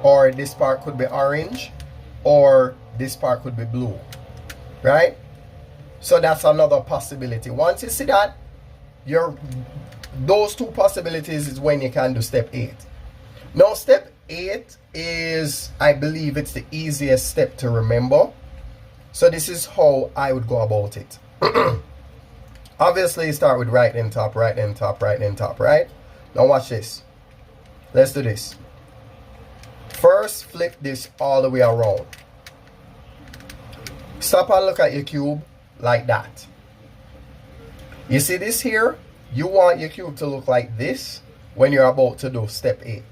or this part could be orange, or this part could be blue, right? So that's another possibility. Once you see that, those two possibilities is when you can do step 8. Now step 8 is, I believe it's the easiest step to remember. So this is how I would go about it. Obviously, start with right then top, right then top, right then top, right? Now watch this. Let's do this. First, flip this all the way around. Stop and look at your cube like that. You see this here? You want your cube to look like this when you're about to do step 8.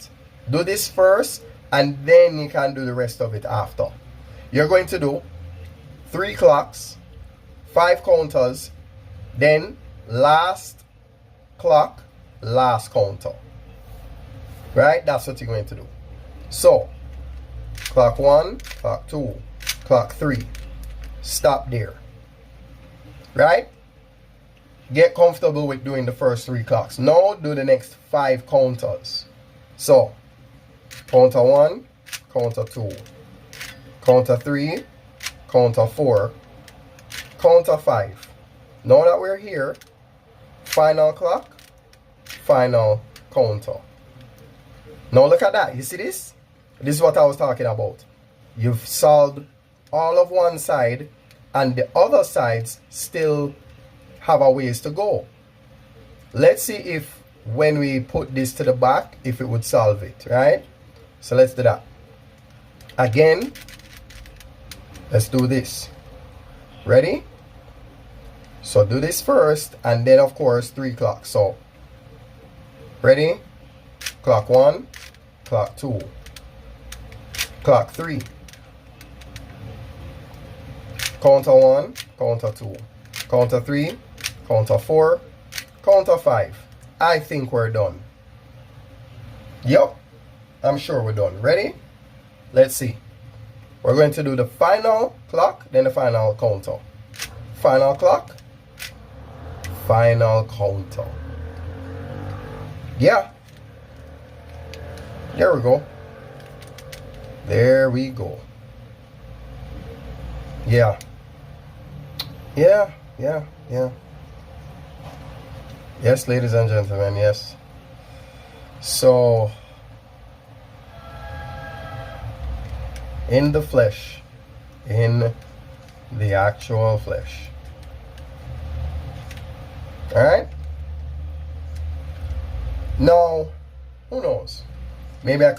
Do this first, and then you can do the rest of it after. You're going to do 3 clocks, 5 counters, then last clock, last counter. Right? That's what you're going to do. So, clock 1, clock 2, clock 3. Stop there. Right? Get comfortable with doing the first 3 clocks. Now do the next 5 counters. So, counter 1, counter 2, counter 3, counter 4, counter 5. Now that we're here, final clock, final counter. Now look at that. You see this? This is what I was talking about. You've solved all of one side, and the other sides still have a ways to go. Let's see if when we put this to the back, if it would solve it, right? So let's do that. Again, let's do this. Ready? So do this first, and then of course 3 clocks. So ready? Clock 1, clock 2, clock 3, counter 1, counter 2, counter 3, counter 4, counter 5. I think we're done. Yup, I'm sure we're done. Ready? Let's see. We're going to do the final clock, then the final counter. Final clock, final counter. Yeah. There we go. There we go. Yeah. Yeah. Yes, ladies and gentlemen, yes. So, in the flesh, in the actual flesh. Alright? Now, who knows? Maybe I could